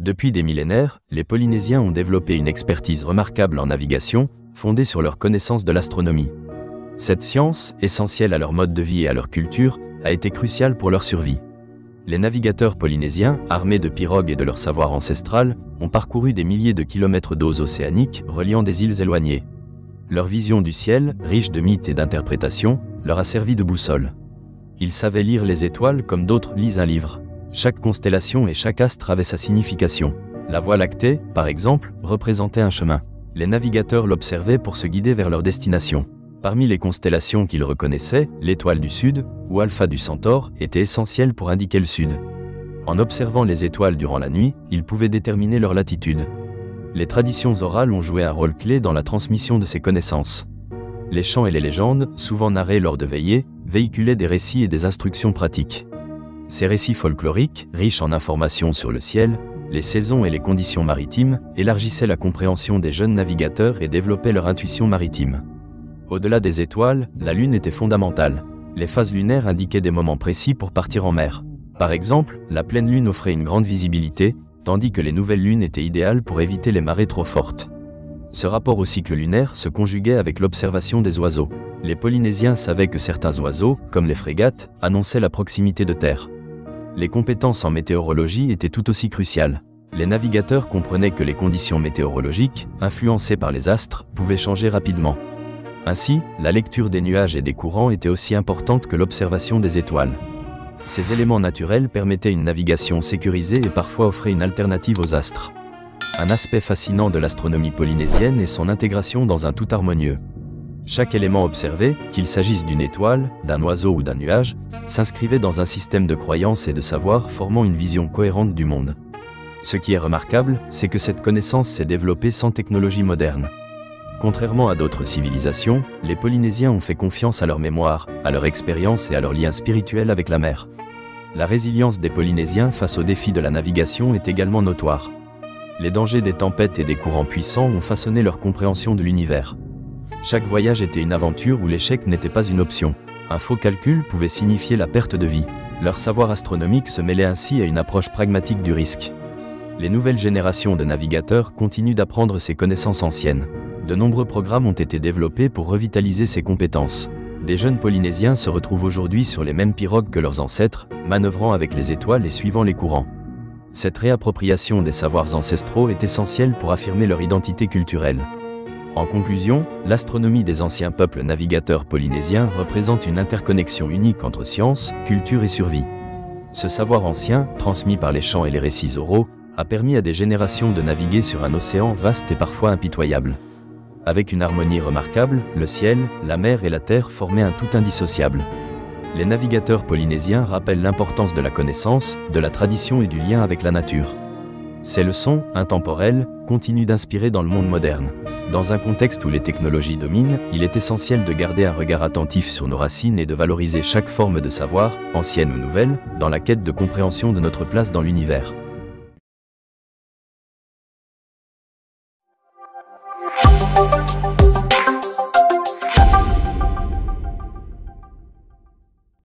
Depuis des millénaires, les Polynésiens ont développé une expertise remarquable en navigation, fondée sur leur connaissance de l'astronomie. Cette science, essentielle à leur mode de vie et à leur culture, a été cruciale pour leur survie. Les navigateurs polynésiens, armés de pirogues et de leur savoir ancestral, ont parcouru des milliers de kilomètres d'eaux océaniques reliant des îles éloignées. Leur vision du ciel, riche de mythes et d'interprétations, leur a servi de boussole. Ils savaient lire les étoiles comme d'autres lisent un livre. Chaque constellation et chaque astre avait sa signification. La Voie lactée, par exemple, représentait un chemin. Les navigateurs l'observaient pour se guider vers leur destination. Parmi les constellations qu'ils reconnaissaient, l'étoile du Sud, ou Alpha du Centaure, était essentielle pour indiquer le Sud. En observant les étoiles durant la nuit, ils pouvaient déterminer leur latitude. Les traditions orales ont joué un rôle clé dans la transmission de ces connaissances. Les chants et les légendes, souvent narrés lors de veillées, véhiculaient des récits et des instructions pratiques. Ces récits folkloriques, riches en informations sur le ciel, les saisons et les conditions maritimes, élargissaient la compréhension des jeunes navigateurs et développaient leur intuition maritime. Au-delà des étoiles, la Lune était fondamentale. Les phases lunaires indiquaient des moments précis pour partir en mer. Par exemple, la pleine lune offrait une grande visibilité, tandis que les nouvelles lunes étaient idéales pour éviter les marées trop fortes. Ce rapport au cycle lunaire se conjuguait avec l'observation des oiseaux. Les Polynésiens savaient que certains oiseaux, comme les frégates, annonçaient la proximité de terre. Les compétences en météorologie étaient tout aussi cruciales. Les navigateurs comprenaient que les conditions météorologiques, influencées par les astres, pouvaient changer rapidement. Ainsi, la lecture des nuages et des courants était aussi importante que l'observation des étoiles. Ces éléments naturels permettaient une navigation sécurisée et parfois offraient une alternative aux astres. Un aspect fascinant de l'astronomie polynésienne est son intégration dans un tout harmonieux. Chaque élément observé, qu'il s'agisse d'une étoile, d'un oiseau ou d'un nuage, s'inscrivait dans un système de croyances et de savoir formant une vision cohérente du monde. Ce qui est remarquable, c'est que cette connaissance s'est développée sans technologie moderne. Contrairement à d'autres civilisations, les Polynésiens ont fait confiance à leur mémoire, à leur expérience et à leur lien spirituel avec la mer. La résilience des Polynésiens face aux défis de la navigation est également notoire. Les dangers des tempêtes et des courants puissants ont façonné leur compréhension de l'univers. Chaque voyage était une aventure où l'échec n'était pas une option. Un faux calcul pouvait signifier la perte de vie. Leur savoir astronomique se mêlait ainsi à une approche pragmatique du risque. Les nouvelles générations de navigateurs continuent d'apprendre ces connaissances anciennes. De nombreux programmes ont été développés pour revitaliser ces compétences. Des jeunes Polynésiens se retrouvent aujourd'hui sur les mêmes pirogues que leurs ancêtres, manœuvrant avec les étoiles et suivant les courants. Cette réappropriation des savoirs ancestraux est essentielle pour affirmer leur identité culturelle. En conclusion, l'astronomie des anciens peuples navigateurs polynésiens représente une interconnexion unique entre science, culture et survie. Ce savoir ancien, transmis par les chants et les récits oraux, a permis à des générations de naviguer sur un océan vaste et parfois impitoyable. Avec une harmonie remarquable, le ciel, la mer et la terre formaient un tout indissociable. Les navigateurs polynésiens rappellent l'importance de la connaissance, de la tradition et du lien avec la nature. Ces leçons, intemporelles, continuent d'inspirer dans le monde moderne. Dans un contexte où les technologies dominent, il est essentiel de garder un regard attentif sur nos racines et de valoriser chaque forme de savoir, ancienne ou nouvelle, dans la quête de compréhension de notre place dans l'univers.